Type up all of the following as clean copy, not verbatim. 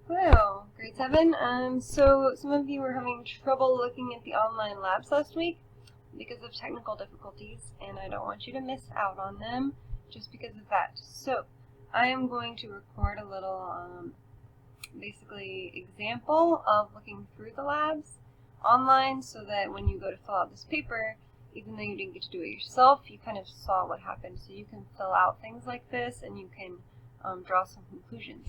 Hello, grade 7. So some of you were having trouble looking at the online labs last week because of technical difficulties, and I don't want you to miss out on them just because of that. So I am going to record a little basically example of looking through the labs online so that when you go to fill out this paper, even though you didn't get to do it yourself, you kind of saw what happened. So you can fill out things like this and you can draw some conclusions.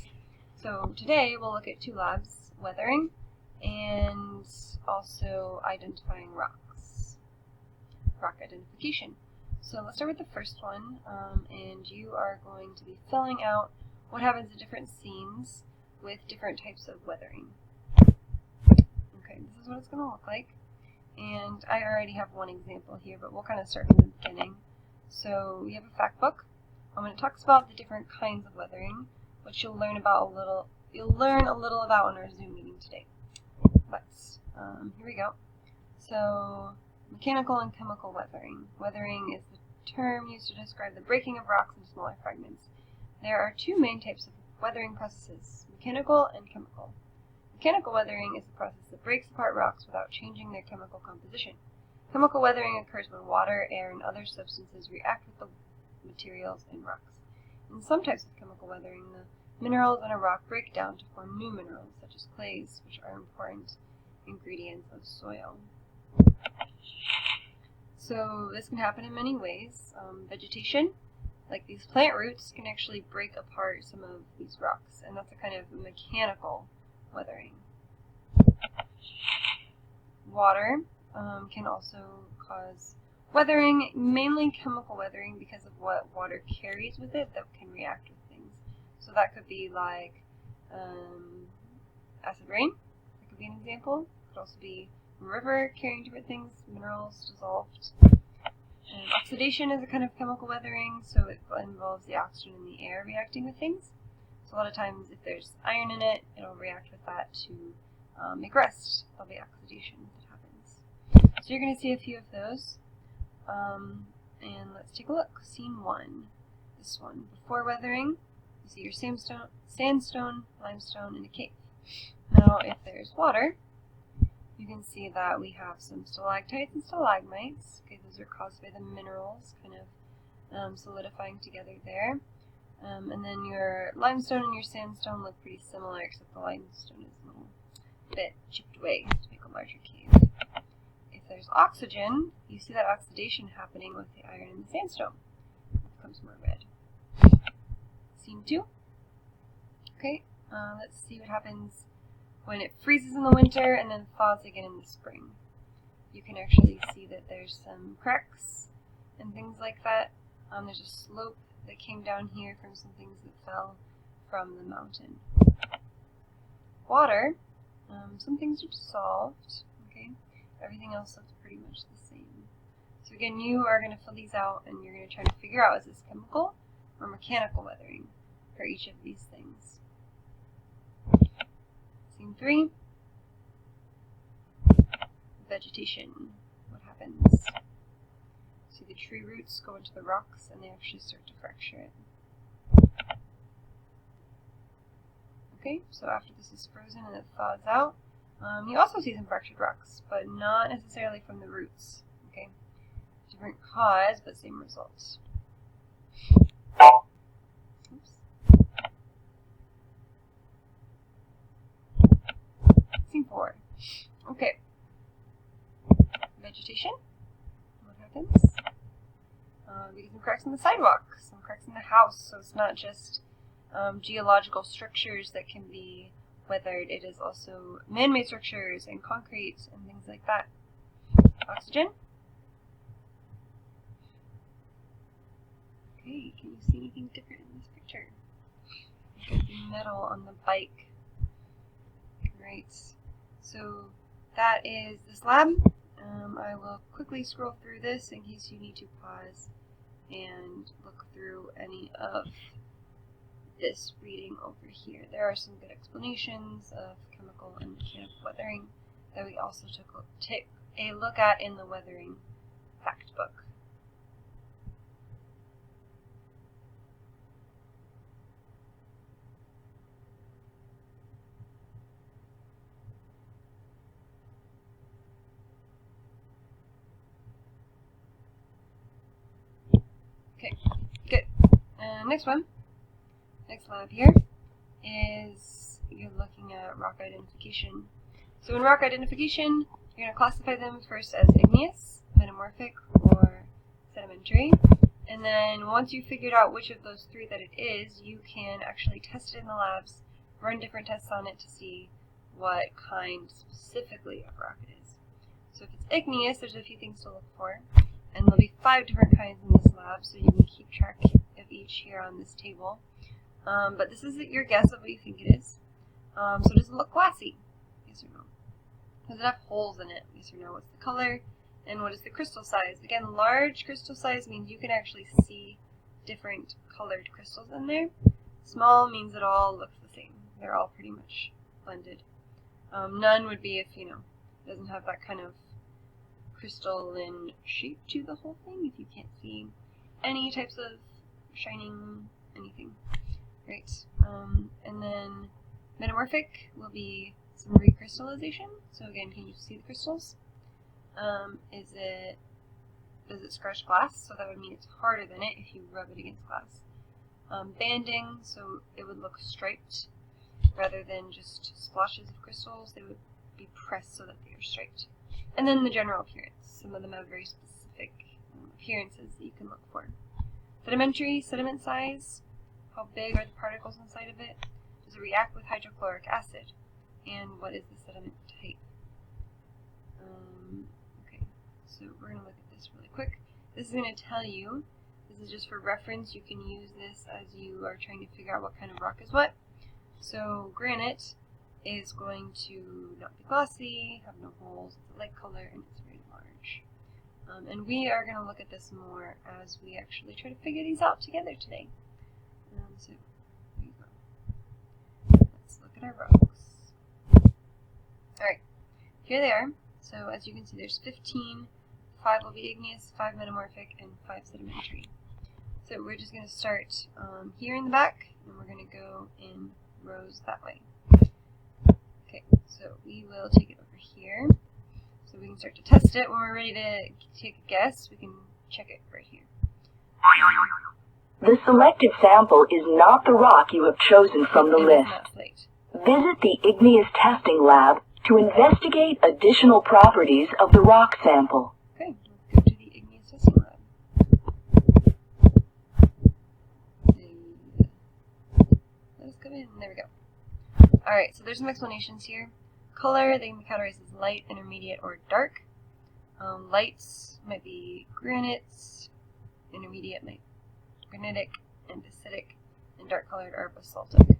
So today we'll look at two labs, weathering and also identifying rocks, rock identification. So let's start with the first one, and you are going to be filling out what happens in different scenes with different types of weathering. Okay, this is what it's going to look like, and I already have one example here, but we'll kind of start from the beginning. So we have a fact book, and it talks about the different kinds of weathering, which you'll learn about a little. You'll learn a little about in our Zoom meeting today. But here we go. So mechanical and chemical weathering. Weathering is the term used to describe the breaking of rocks into smaller fragments. There are two main types of weathering processes: mechanical and chemical. Mechanical weathering is the process that breaks apart rocks without changing their chemical composition. Chemical weathering occurs when water, air, and other substances react with the materials in rocks. In some types of chemical weathering, the minerals in a rock break down to form new minerals, such as clays, which are important ingredients of soil. So this can happen in many ways. Vegetation, like these plant roots, can actually break apart some of these rocks, and that's a kind of mechanical weathering. Water can also cause weathering, mainly chemical weathering, because of what water carries with it that can react with things. So that could be like acid rain. That could be an example. It could also be a river carrying different things, minerals dissolved. And oxidation is a kind of chemical weathering, so it involves the oxygen in the air reacting with things. So a lot of times if there's iron in it, it'll react with that to make rust. There'll be oxidation that happens. So you're going to see a few of those. And let's take a look. Scene 1. This one. Before weathering, you see your sandstone, limestone, and a cave. Now, if there's water, you can see that we have some stalactites and stalagmites. Okay, those are caused by the minerals kind of solidifying together there. And then your limestone and your sandstone look pretty similar, except the limestone is a little bit chipped away to make a larger cave. If there's oxygen, you see that oxidation happening with the iron and the sandstone. It becomes more red. Scene 2. Okay, let's see what happens when it freezes in the winter and then thaws again in the spring. You can actually see that there's some cracks and things like that. There's a slope that came down here from some things that fell from the mountain. Water, some things are dissolved, okay? Everything else looks pretty much the same. So again, you are going to fill these out and you're going to try to figure out, is this chemical or mechanical weathering for each of these things. Scene 3. Vegetation. What happens? See the tree roots go into the rocks and they actually start to fracture it. Okay, so after this is frozen and it thaws out, you also see some fractured rocks, but not necessarily from the roots. Okay, different cause, but same results. Oops. Scene 4. Okay. Vegetation. What happens? We get some cracks in the sidewalk, some cracks in the house, so it's not just geological structures that can be weathered, it is also man-made structures and concrete and things like that. Oxygen. Okay, can you see anything different in this picture? There's metal on the bike. Great. So that is this lab. I will quickly scroll through this in case you need to pause and look through any of this reading over here. There are some good explanations of chemical and mechanical weathering that we also take a look at in the weathering fact book. next lab here is you're looking at rock identification. So in rock identification, you're going to classify them first as igneous, metamorphic, or sedimentary. And then once you've figured out which of those three that it is, you can actually test it in the labs, run different tests on it to see what kind specifically of rock it is. So if it's igneous, there's a few things to look for. And there'll be 5 different kinds in this lab, so you can keep track of each here on this table. But this is your guess of what you think it is. So does it look glassy? Yes or no? Does it have holes in it? Yes or no? What's the color? And what is the crystal size? Again, large crystal size means you can actually see different colored crystals in there. Small means it all looks the same. They're all pretty much blended. None would be if, it doesn't have that kind of crystalline shape to the whole thing, if you can't see any types of shining anything. Right. And then metamorphic will be some recrystallization. So again, can you see the crystals? Does it scratch glass? So that would mean it's harder than it if you rub it against glass. Banding, so it would look striped rather than just splotches of crystals. They would be pressed so that they are striped. And then the general appearance. Some of them have very specific appearances that you can look for. Sedimentary, sediment size. How big are the particles inside of it? Does it react with hydrochloric acid? And what is the sediment type? Okay, so we're going to look at this really quick. This is going to tell you, this is just for reference, you can use this as you are trying to figure out what kind of rock is what. So granite is going to not be glossy, have no holes, it's a light color, and it's very large. And we are going to look at this more as we actually try to figure these out together today. So there you go. Let's look at our rocks. Alright, here they are. So as you can see, there's 15. 5 will be igneous, 5 metamorphic, and 5 sedimentary. So we're just going to start here in the back, and we're going to go in rows that way. Okay, so we will take it over here, so we can start to test it. When we're ready to take a guess, we can check it right here. The selected sample is not the rock you have chosen from the list. Visit the Igneous Testing Lab to investigate additional properties of the rock sample. Okay, let's go to the Igneous Testing Lab. Let us come in. There we go. Alright, so there's some explanations here. Color, they can be categorized as light, intermediate, or dark. Lights might be granites, intermediate might be granitic, andesitic, and dark colored are basaltic.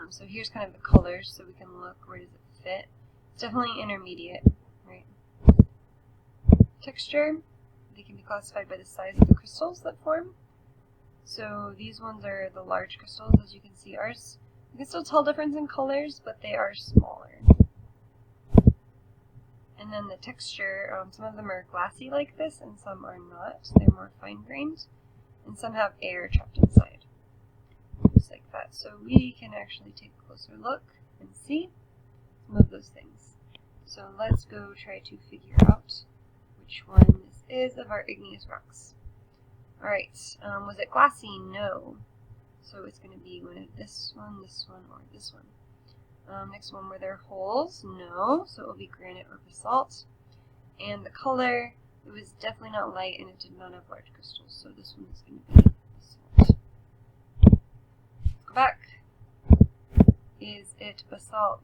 So here's kind of the colors, so we can look where does it fit. It's definitely intermediate, right? Texture, they can be classified by the size of the crystals that form. So these ones are the large crystals, as you can see. Ours, you can still tell difference in colors, but they are smaller. And then the texture, some of them are glassy like this, and some are not. They're more fine-grained, and some have air trapped inside. Just like that. So we can actually take a closer look and see some of those things. So let's go try to figure out which one this is of our igneous rocks. Alright, was it glassy? No. So it's going to be one of this one, or this one. Next one, were there holes? No. So it will be granite or basalt. And the color, it was definitely not light, and it did not have large crystals. So this one is going to be basalt. Let's go back. Is it basalt?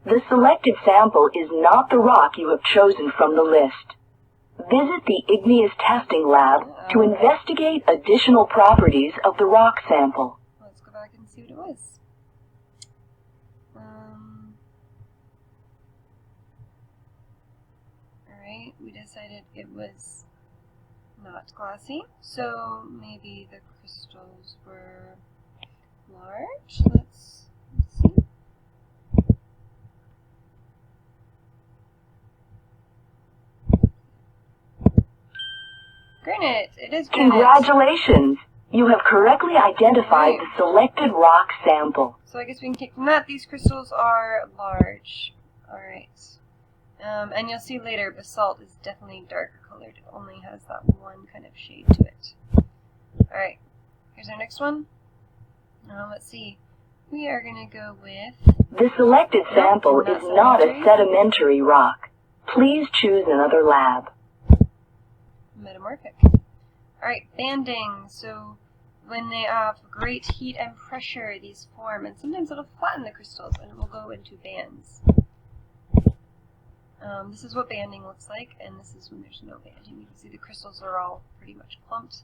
The selected sample is not the rock you have chosen from the list. Visit the Igneous Testing Lab to investigate additional properties of the rock sample. Let's go back and see what it was. Alright, we decided it was not glassy, so maybe the crystals were large. Let's see. Granite! It is granite! Congratulations! You have correctly identified the selected rock sample. So I guess we can take from that these crystals are large. Alright. And you'll see later basalt is definitely darker colored. It only has that one kind of shade to it. Alright, here's our next one. Let's see. We are going to go with... The selected sample is not a sedimentary rock. Please choose another lab. Metamorphic. Alright, banding. So when they have great heat and pressure, these form, and sometimes it'll flatten the crystals and it will go into bands. This is what banding looks like, and this is when there's no banding. You can see the crystals are all pretty much clumped.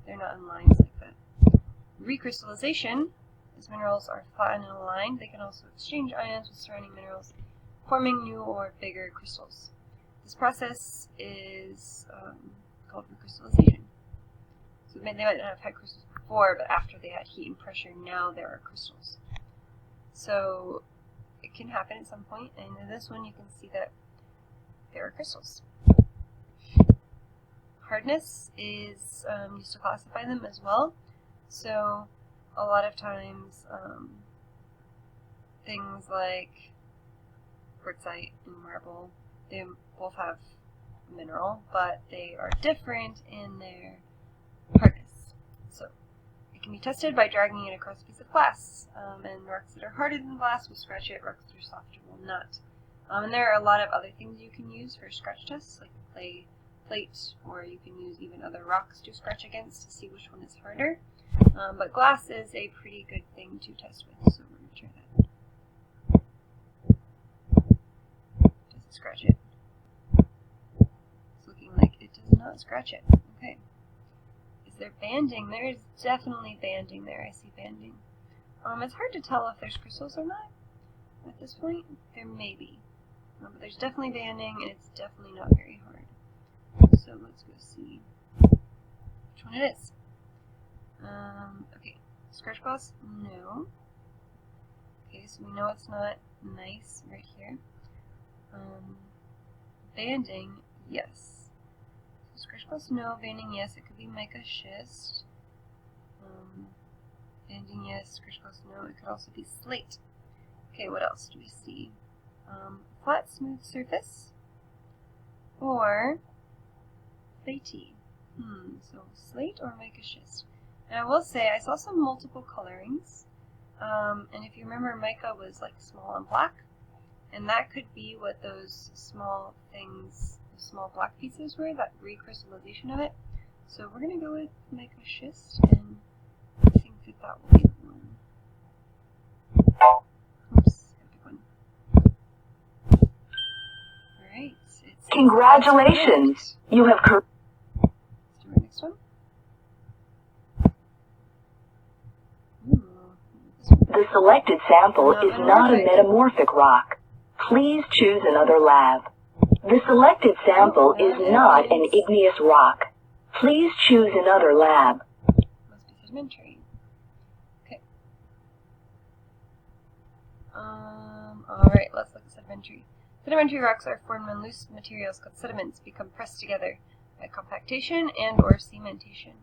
They're not in lines like that. Recrystallization, as minerals are flattened and aligned, they can also exchange ions with surrounding minerals, forming new or bigger crystals. This process is called recrystallization. So they might not have had crystals before, but after they had heat and pressure, now there are crystals. So it can happen at some point, and in this one you can see that there are crystals. Hardness is used to classify them as well. So a lot of times things like quartzite and marble, they both have mineral, but they are different in their hardness. So it can be tested by dragging it across a piece of glass, and rocks that are harder than glass will scratch it, rocks that are softer will not. And there are a lot of other things you can use for scratch tests, like a clay plate, or you can use even other rocks to scratch against to see which one is harder. But glass is a pretty good thing to test with, so we're going to try that. Does it scratch it? It's looking like it does not scratch it. Okay. Is there banding? There is definitely banding there. I see banding. It's hard to tell if there's crystals or not. At this point, there may be. But there's definitely banding, and it's definitely not very hard. So let's go see which one it is. Okay, scratch gloss? No. Okay, so we know it's not nice right here. Banding? Yes. So scratch gloss? No. Banding? Yes. It could be mica schist. Banding? Yes. Scratch gloss? No. It could also be slate. Okay, what else do we see? Flat, smooth surface, or slaty. So slate or mica schist. And I will say, I saw some multiple colorings, and if you remember, mica was like small and black, and that could be what those small things, the small black pieces were, that recrystallization of it. So we're going to go with mica schist, and I think that will be the one. Oops, gotta pick one. Alright, Congratulations! You have Let's do our next one. The selected sample is not a metamorphic rock. Please choose another lab. The selected sample is not an igneous rock. Please choose another lab. Must be sedimentary. Okay. Alright, let's look at sedimentary. Sedimentary rocks are formed when loose materials called sediments become pressed together by compactation and or cementation.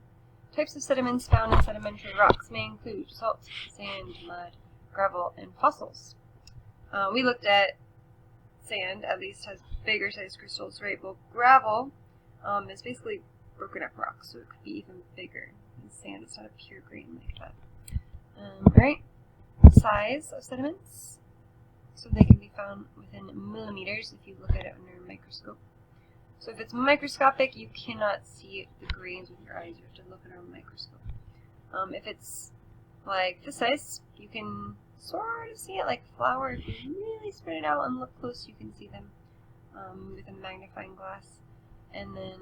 Types of sediments found in sedimentary rocks may include salt, sand, mud, gravel, and fossils. We looked at sand, at least has bigger sized crystals, right? Well, gravel is basically broken up rock, so it could be even bigger than sand. It's not a pure grain like that. Alright, size of sediments. So they can be found within millimeters if you look at it under a microscope. So if it's microscopic, you cannot see the grains with your eyes. You have to look under a microscope. If it's like this size, you can sort of see it like flour. If you really spread it out and look close, you can see them with a magnifying glass. And then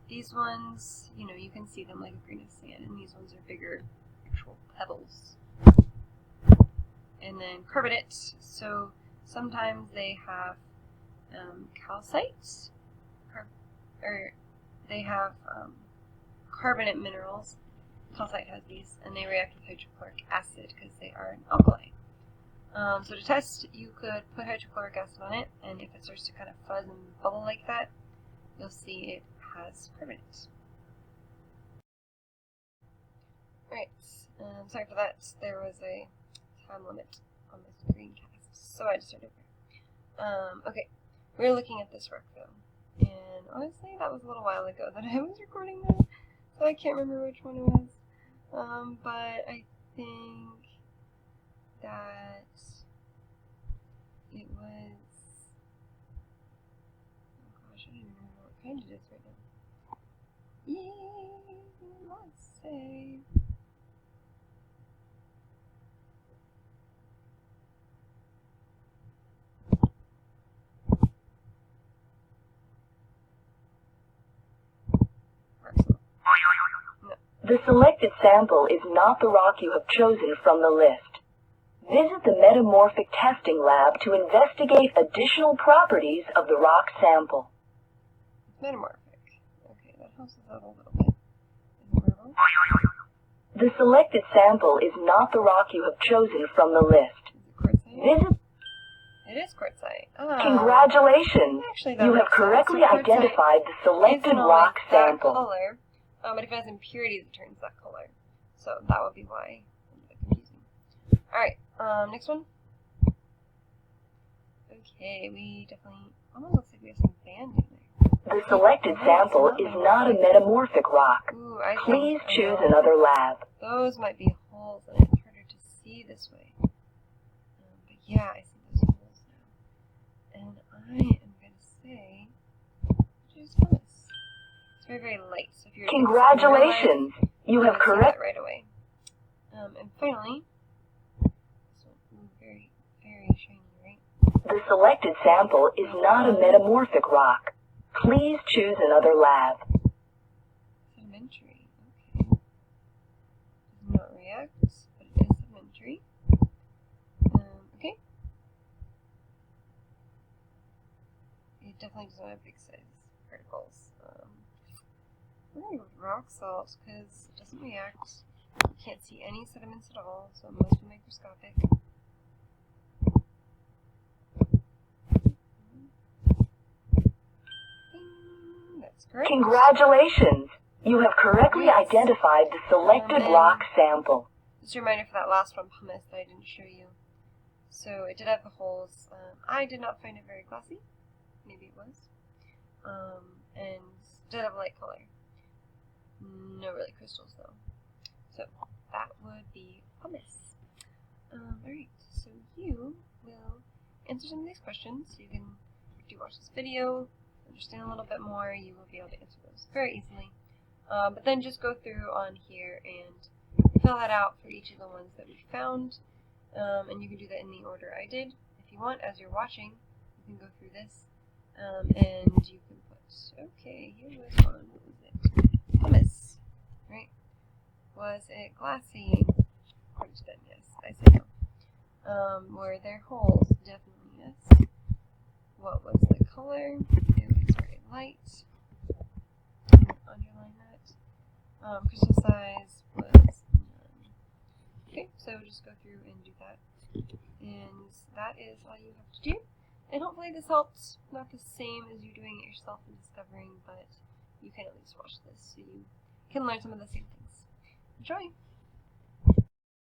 these ones, you know, you can see them like a grain of sand, and these ones are bigger, actual pebbles. And then carbonate. So sometimes they have calcite, or they have carbonate minerals. Calcite has these, and they react with hydrochloric acid because they are an alkali. So to test, you could put hydrochloric acid on it, and if it starts to kind of fuzz and bubble like that, you'll see it has carbonate. Alright, sorry for that. There was a time limit on this screen cast, so I just started over. Okay, we're looking at this rock though. And honestly, that was a little while ago that I was recording that, so I can't remember which one it was. But I think that it was, oh gosh, I don't even remember what kind it is right now. Yay, let's say. The selected sample is not the rock you have chosen from the list. Visit the metamorphic testing lab to investigate additional properties of the rock sample. Metamorphic. Okay, that helps us out a little bit. The selected sample is not the rock you have chosen from the list. Visit. It is quartzite. Congratulations! Actually, You have correctly identified the selected rock sample. Color, but if it has impurities, it turns that color. So that would be why it's a bit confusing. Alright, next one. Okay, we definitely almost looks like we have some band in there. The selected sample is not a metamorphic rock. Ooh, Please choose another lab. Those might be holes, and it's harder to see this way. But yeah, I see those holes now. And I am going to say, choose pumice. It's very, very light. So if you're Congratulations! You have correct right away. And finally, this one, very, very shiny, right? The selected sample is not a metamorphic rock. Please choose another lab. Sedimentary. Okay. Does not react, but it is sedimentary. Okay. It definitely does not have big size particles. We're going to go with rock salt because it doesn't react. You can't see any sediments at all, so it must be microscopic. That's correct. Congratulations! You have correctly identified the selected rock sample. Just a reminder for that last one, pumice, that I didn't show you. So it did have the holes. I did not find it very glassy. Maybe it was. And did have a light color. No really crystals though. So that would be pumice. Alright, so you will answer some of these questions. You can, if you watch this video, understand a little bit more, you will be able to answer those very easily. But then just go through on here and fill that out for each of the ones that we found. And you can do that in the order I did. If you want, as you're watching, you can go through this. And you can put, okay, here was one, what was it? Pumice, right? Was it glassy? According to them, yes. I say no. Were there holes? Definitely yes. What was the color? It was very light. Underline that. Crystal size was none. Okay, so just go through and do that. And that is all you have to do. And hopefully this helped. Not the same as you doing it yourself and discovering, but you can at least watch this so you can learn some of the same things. Enjoy!